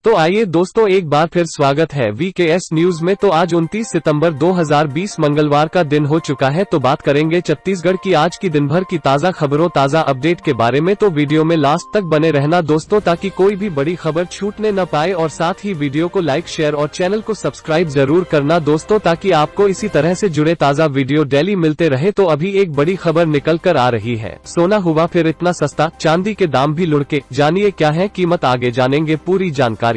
तो आइए दोस्तों एक बार फिर स्वागत है वीकेएस न्यूज में। तो आज 29 सितंबर 2020 मंगलवार का दिन हो चुका है। तो बात करेंगे छत्तीसगढ़ की आज की दिन भर की ताज़ा खबरों, ताज़ा अपडेट के बारे में। तो वीडियो में लास्ट तक बने रहना दोस्तों, ताकि कोई भी बड़ी खबर छूटने न पाए। और साथ ही वीडियो को लाइक, शेयर और चैनल को सब्सक्राइब जरूर करना दोस्तों, ताकि आपको इसी तरह से जुड़े ताज़ा वीडियो डेली मिलते रहे। तो अभी एक बड़ी खबर निकल कर आ रही है। सोना हुआ फिर इतना सस्ता, चांदी के दाम भी लुढ़के। जानिए क्या है कीमत, आगे जानेंगे पूरी जानकारी।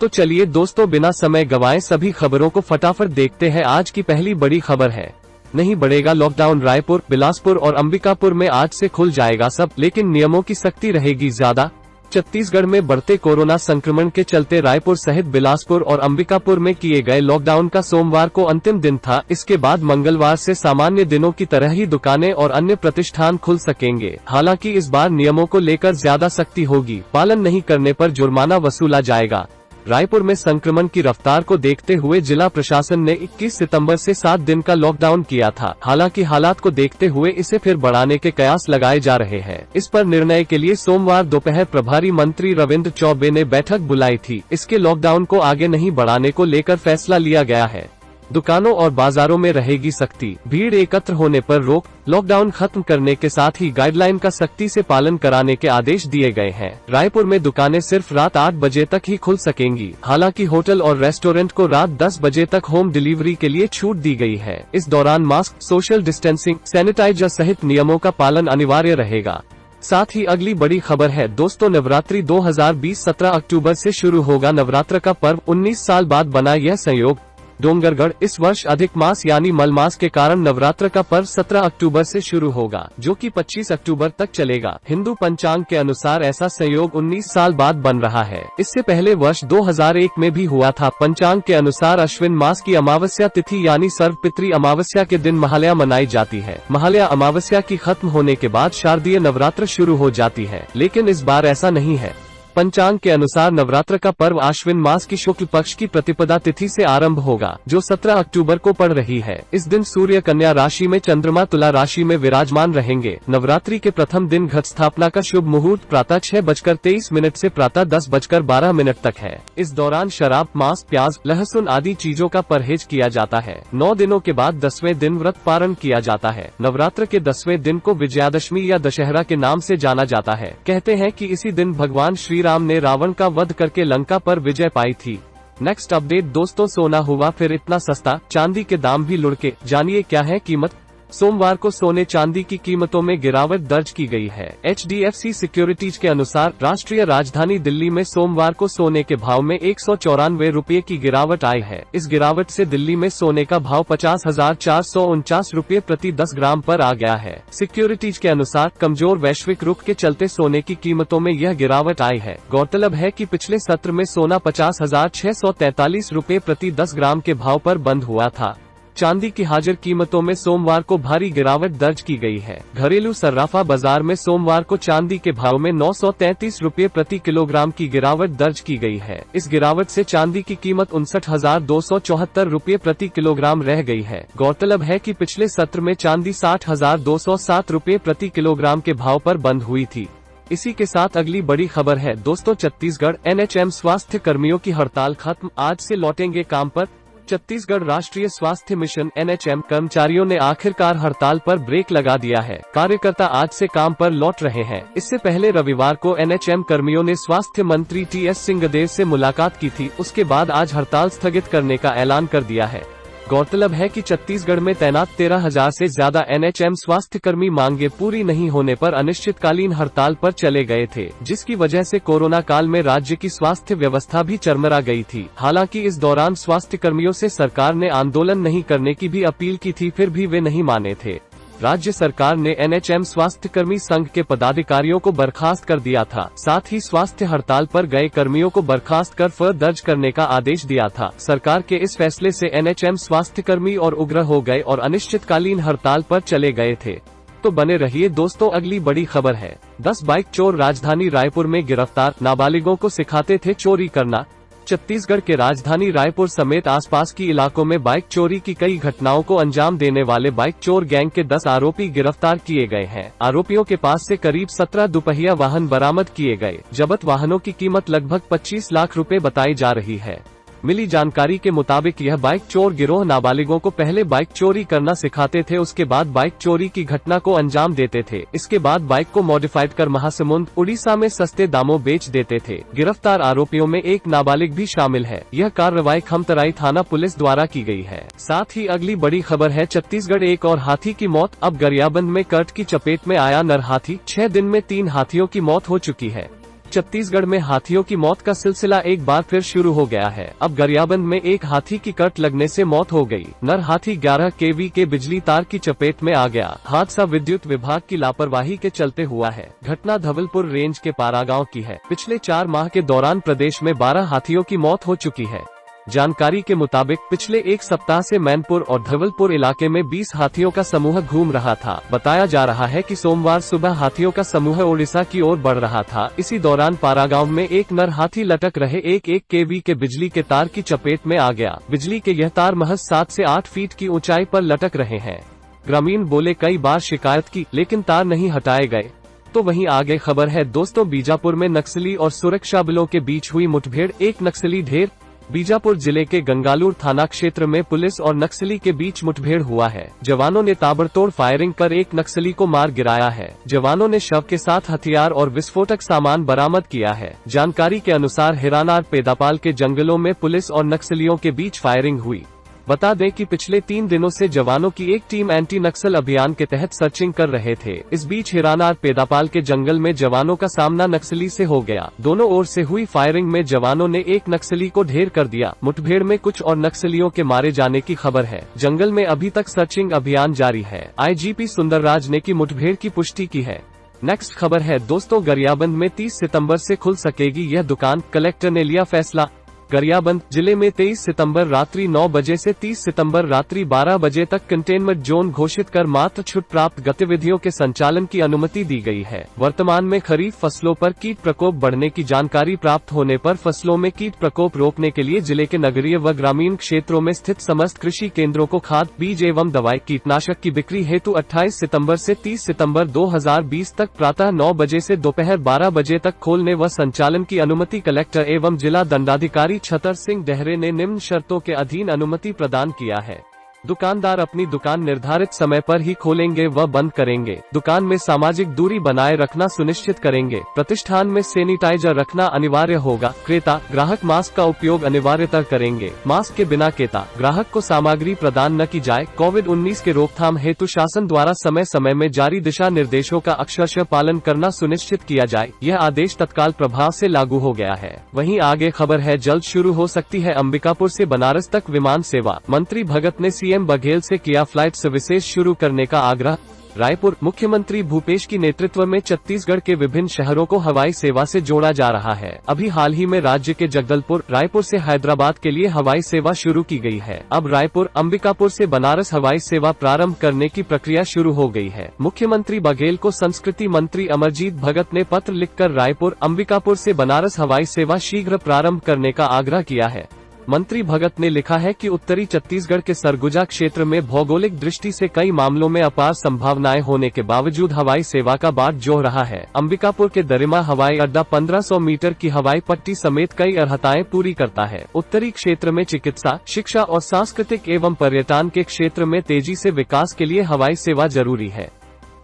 तो चलिए दोस्तों बिना समय गवाए सभी खबरों को फटाफट देखते हैं। आज की पहली बड़ी खबर है, नहीं बढ़ेगा लॉकडाउन। रायपुर, बिलासपुर और अंबिकापुर में आज से खुल जाएगा सब, लेकिन नियमों की सख्ती रहेगी ज्यादा। छत्तीसगढ़ में बढ़ते कोरोना संक्रमण के चलते रायपुर सहित बिलासपुर और अंबिकापुर में किए गए लॉकडाउन का सोमवार को अंतिम दिन था। इसके बाद मंगलवार से सामान्य दिनों की तरह ही दुकानें और अन्य प्रतिष्ठान खुल सकेंगे। हालांकि इस बार नियमों को लेकर ज्यादा सख्ती होगी, पालन नहीं करने पर जुर्माना वसूला जाएगा। रायपुर में संक्रमण की रफ्तार को देखते हुए जिला प्रशासन ने 21 सितंबर से 7 दिन का लॉकडाउन किया था। हालांकि हालात को देखते हुए इसे फिर बढ़ाने के कयास लगाए जा रहे हैं। इस पर निर्णय के लिए सोमवार दोपहर प्रभारी मंत्री रविंद्र चौबे ने बैठक बुलाई थी। इसके लॉकडाउन को आगे नहीं बढ़ाने को लेकर फैसला लिया गया है। दुकानों और बाजारों में रहेगी सख्ती, भीड़ एकत्र होने पर रोक। लॉकडाउन खत्म करने के साथ ही गाइडलाइन का सख्ती से पालन कराने के आदेश दिए गए हैं। रायपुर में दुकानें सिर्फ रात 8 बजे तक ही खुल सकेंगी। हालांकि होटल और रेस्टोरेंट को रात 10 बजे तक होम डिलीवरी के लिए छूट दी गई है। इस दौरान मास्क, सोशल डिस्टेंसिंग, सैनिटाइजर सहित नियमों का पालन अनिवार्य रहेगा। साथ ही अगली बड़ी खबर है दोस्तों, नवरात्रि 2020 17 अक्टूबर से शुरू होगा। नवरात्र का पर्व 19 साल बाद बना यह संयोग। डोंगरगढ़ इस वर्ष अधिक मास यानी मलमास के कारण नवरात्र का पर्व 17 अक्टूबर से शुरू होगा, जो कि 25 अक्टूबर तक चलेगा। हिंदू पंचांग के अनुसार ऐसा संयोग 19 साल बाद बन रहा है। इससे पहले वर्ष 2001 में भी हुआ था। पंचांग के अनुसार अश्विन मास की अमावस्या तिथि यानी सर्वपितृ अमावस्या के दिन महालया मनाई जाती है। महालया अमावस्या की खत्म होने के बाद शारदीय नवरात्र शुरू हो जाती है, लेकिन इस बार ऐसा नहीं है। पंचांग के अनुसार नवरात्र का पर्व आश्विन मास की शुक्ल पक्ष की प्रतिपदा तिथि से आरंभ होगा, जो 17 अक्टूबर को पड़ रही है। इस दिन सूर्य कन्या राशि में, चंद्रमा तुला राशि में विराजमान रहेंगे। नवरात्रि के प्रथम दिन घट स्थापना का शुभ मुहूर्त प्रातः 6:23 से प्रातः 10:12 तक है। इस दौरान शराब, मांस, प्याज, लहसुन आदि चीजों का परहेज किया जाता है। 9 दिनों के बाद 10वें दिन व्रत पारण किया जाता है। नवरात्र के 10वें दिन को विजयादशमी या दशहरा के नाम से जाना जाता है। कहते हैं कि इसी दिन भगवान श्री राम ने रावण का वध करके लंका पर विजय पाई थी। नेक्स्ट अपडेट दोस्तों, सोना हुआ फिर इतना सस्ता, चांदी के दाम भी लुढ़के। जानिए क्या है कीमत। सोमवार को सोने चांदी की कीमतों में गिरावट दर्ज की गई है। HDFC सिक्योरिटीज के अनुसार राष्ट्रीय राजधानी दिल्ली में सोमवार को सोने के भाव में 194 रुपये की गिरावट आई है। इस गिरावट से दिल्ली में सोने का भाव 50,449 रुपये प्रति 10 ग्राम पर आ गया है। सिक्योरिटीज के अनुसार कमजोर वैश्विक रुख के चलते सोने की कीमतों में यह गिरावट आई है। गौरतलब है कि पिछले सत्र में सोना 50,643 रुपये प्रति 10 ग्राम के भाव पर बंद हुआ था। चांदी की हाजिर कीमतों में सोमवार को भारी गिरावट दर्ज की गई है। घरेलू सर्राफा बाजार में सोमवार को चांदी के भाव में 933 रुपये प्रति किलोग्राम की गिरावट दर्ज की गई है। इस गिरावट से चांदी की कीमत 59,274 रुपये प्रति किलोग्राम रह गई है। गौरतलब है कि पिछले सत्र में चांदी 60,207 रुपये प्रति किलोग्राम के भाव पर बंद हुई थी। इसी के साथ अगली बड़ी खबर है दोस्तों, छत्तीसगढ़ NHM स्वास्थ्य कर्मियों की हड़ताल खत्म, आज से लौटेंगे काम पर। छत्तीसगढ़ राष्ट्रीय स्वास्थ्य मिशन NHM कर्मचारियों ने आखिरकार हड़ताल पर ब्रेक लगा दिया है। कार्यकर्ता आज से काम पर लौट रहे हैं। इससे पहले रविवार को NHM कर्मियों ने स्वास्थ्य मंत्री TS सिंहदेव से मुलाकात की थी। उसके बाद आज हड़ताल स्थगित करने का ऐलान कर दिया है। गौरतलब है कि छत्तीसगढ़ में तैनात 13,000 से ज्यादा NHM स्वास्थ्य कर्मी मांगे पूरी नहीं होने पर अनिश्चितकालीन हड़ताल पर चले गए थे, जिसकी वजह से कोरोना काल में राज्य की स्वास्थ्य व्यवस्था भी चरमरा गई थी। हालांकि इस दौरान स्वास्थ्य कर्मियों से सरकार ने आंदोलन नहीं करने की भी अपील की थी, फिर भी वे नहीं माने थे। राज्य सरकार ने NHM स्वास्थ्य कर्मी संघ के पदाधिकारियों को बर्खास्त कर दिया था। साथ ही स्वास्थ्य हड़ताल पर गए कर्मियों को बर्खास्त कर फर्द दर्ज करने का आदेश दिया था। सरकार के इस फैसले से NHM स्वास्थ्य कर्मी और उग्र हो गए और अनिश्चितकालीन हड़ताल पर चले गए थे। तो बने रहिए दोस्तों, अगली बड़ी खबर है 10 बाइक चोर राजधानी रायपुर में गिरफ्तार, नाबालिगों को सिखाते थे चोरी करना। छत्तीसगढ़ के राजधानी रायपुर समेत आसपास की इलाकों में बाइक चोरी की कई घटनाओं को अंजाम देने वाले बाइक चोर गैंग के 10 आरोपी गिरफ्तार किए गए हैं। आरोपियों के पास से करीब 17 दुपहिया वाहन बरामद किए गए। जब्त वाहनों की कीमत लगभग 25 लाख रुपए बताई जा रही है। मिली जानकारी के मुताबिक यह बाइक चोर गिरोह नाबालिगों को पहले बाइक चोरी करना सिखाते थे, उसके बाद बाइक चोरी की घटना को अंजाम देते थे। इसके बाद बाइक को मॉडिफाइड कर महासमुंद, उड़ीसा में सस्ते दामों बेच देते थे। गिरफ्तार आरोपियों में एक नाबालिग भी शामिल है। यह कार्रवाई खमतराई थाना पुलिस द्वारा की गई है। साथ ही अगली बड़ी खबर है छत्तीसगढ़ एक और हाथी की मौत। अब गरियाबंद में कर्ट की चपेट में आया नर हाथी। 6 दिन में 3 हाथियों की मौत हो चुकी है। छत्तीसगढ़ में हाथियों की मौत का सिलसिला एक बार फिर शुरू हो गया है। अब गरियाबंद में एक हाथी की कट लगने से मौत हो गई। नर हाथी 11 kV के बिजली तार की चपेट में आ गया। हादसा विद्युत विभाग की लापरवाही के चलते हुआ है। घटना धवलपुर रेंज के पारा गांव की है। पिछले 4 माह के दौरान प्रदेश में 12 हाथियों की मौत हो चुकी है। जानकारी के मुताबिक पिछले एक सप्ताह से मैनपुर और धवलपुर इलाके में 20 हाथियों का समूह घूम रहा था। बताया जा रहा है कि सोमवार सुबह हाथियों का समूह ओडिशा की ओर बढ़ रहा था। इसी दौरान पारा गांव में एक नर हाथी लटक रहे 1 kV के बिजली के तार की चपेट में आ गया। बिजली के यह तार महज 7 से 8 फीट की ऊंचाई पर लटक रहे हैं। ग्रामीण बोले कई बार शिकायत की, लेकिन तार नहीं हटाए गए। तो वहीं आगे खबर है दोस्तों, बीजापुर में नक्सली और सुरक्षा बलों के बीच हुई मुठभेड़, एक नक्सली ढेर। बीजापुर जिले के गंगालूर थाना क्षेत्र में पुलिस और नक्सली के बीच मुठभेड़ हुआ है। जवानों ने ताबड़तोड़ फायरिंग कर एक नक्सली को मार गिराया है। जवानों ने शव के साथ हथियार और विस्फोटक सामान बरामद किया है। जानकारी के अनुसार हिरानार पेदापाल के जंगलों में पुलिस और नक्सलियों के बीच फायरिंग हुई। बता दें कि पिछले 3 दिनों से जवानों की एक टीम एंटी नक्सल अभियान के तहत सर्चिंग कर रहे थे। इस बीच हिरानार पेदापाल के जंगल में जवानों का सामना नक्सली से हो गया। दोनों ओर से हुई फायरिंग में जवानों ने एक नक्सली को ढेर कर दिया। मुठभेड़ में कुछ और नक्सलियों के मारे जाने की खबर है। जंगल में अभी तक सर्चिंग अभियान जारी है। IGP सुंदरराज ने की मुठभेड़ की पुष्टि की है। नेक्स्ट खबर है दोस्तों, गरियाबंद में 30 सितंबर से खुल सकेगी यह दुकान, कलेक्टर ने लिया फैसला। गरियाबंद जिले में 23 सितंबर रात्रि 9 बजे से 30 सितंबर रात्रि 12 बजे तक कंटेनमेंट जोन घोषित कर मात्र छूट प्राप्त गतिविधियों के संचालन की अनुमति दी गई है। वर्तमान में खरीफ फसलों पर कीट प्रकोप बढ़ने की जानकारी प्राप्त होने पर फसलों में कीट प्रकोप रोकने के लिए जिले के नगरीय व ग्रामीण क्षेत्रों में स्थित समस्त कृषि केंद्रों को खाद, बीज एवं दवाई कीटनाशक की बिक्री हेतु 28 सितंबर से 30 सितंबर 2020 तक प्रातः 9 बजे से दोपहर 12 बजे तक खोलने व संचालन की अनुमति कलेक्टर एवं जिला दंडाधिकारी छतर सिंह डेहरे ने निम्न शर्तों के अधीन अनुमति प्रदान किया है। दुकानदार अपनी दुकान निर्धारित समय पर ही खोलेंगे व बंद करेंगे। दुकान में सामाजिक दूरी बनाए रखना सुनिश्चित करेंगे। प्रतिष्ठान में सैनिटाइजर रखना अनिवार्य होगा। क्रेता ग्राहक मास्क का उपयोग अनिवार्यतः करेंगे। मास्क के बिना क्रेता ग्राहक को सामग्री प्रदान न की जाए। कोविड-19 के रोकथाम हेतु शासन द्वारा समय समय में जारी दिशा निर्देशों का अक्षरशः पालन करना सुनिश्चित किया जाए। यह आदेश तत्काल प्रभाव से लागू हो गया है। वहीं आगे खबर है, जल्द शुरू हो सकती है अंबिकापुर से बनारस तक विमान सेवा। मंत्री भगत ने CM बघेल से किया फ्लाइट सर्विसेज शुरू करने का आग्रह। रायपुर मुख्यमंत्री भूपेश की नेतृत्व में छत्तीसगढ़ के विभिन्न शहरों को हवाई सेवा से जोड़ा जा रहा है। अभी हाल ही में राज्य के जगदलपुर, रायपुर से हैदराबाद के लिए हवाई सेवा शुरू की गई है। अब रायपुर, अंबिकापुर से बनारस हवाई सेवा प्रारंभ करने की प्रक्रिया शुरू हो गई है। मुख्यमंत्री बघेल को संस्कृति मंत्री अमरजीत भगत ने पत्र लिखकर रायपुर, अंबिकापुर से बनारस हवाई सेवा शीघ्र प्रारंभ करने का आग्रह किया है। मंत्री भगत ने लिखा है कि उत्तरी छत्तीसगढ़ के सरगुजा क्षेत्र में भौगोलिक दृष्टि से कई मामलों में अपार संभावनाएं होने के बावजूद हवाई सेवा का बाट जोह रहा है। अंबिकापुर के दरिमा हवाई अड्डा 1500 मीटर की हवाई पट्टी समेत कई अर्हताएं पूरी करता है। उत्तरी क्षेत्र में चिकित्सा, शिक्षा और सांस्कृतिक एवं पर्यटन के क्षेत्र में तेजी से विकास के लिए हवाई सेवा जरूरी है।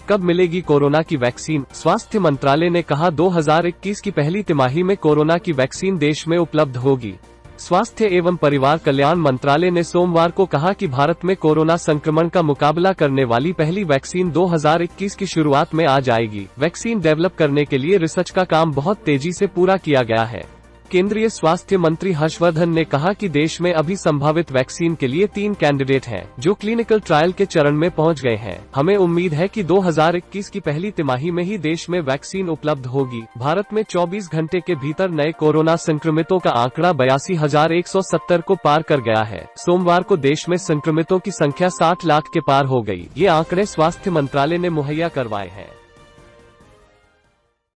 कब मिलेगी कोरोना की वैक्सीन? स्वास्थ्य मंत्रालय ने कहा 2021 की पहली तिमाही में कोरोना की वैक्सीन देश में उपलब्ध होगी। स्वास्थ्य एवं परिवार कल्याण मंत्रालय ने सोमवार को कहा कि भारत में कोरोना संक्रमण का मुकाबला करने वाली पहली वैक्सीन 2021 की शुरुआत में आ जाएगी। वैक्सीन डेवलप करने के लिए रिसर्च का काम बहुत तेजी से पूरा किया गया है। केंद्रीय स्वास्थ्य मंत्री हर्षवर्धन ने कहा कि देश में अभी संभावित वैक्सीन के लिए 3 कैंडिडेट हैं, जो क्लिनिकल ट्रायल के चरण में पहुंच गए हैं। हमें उम्मीद है कि 2021 की पहली तिमाही में ही देश में वैक्सीन उपलब्ध होगी। भारत में 24 घंटे के भीतर नए कोरोना संक्रमितों का आंकड़ा 82,170 को पार कर गया है। सोमवार को देश में संक्रमितों की संख्या 60 लाख के पार हो गई। ये आंकड़े स्वास्थ्य मंत्रालय ने मुहैया करवाए हैं।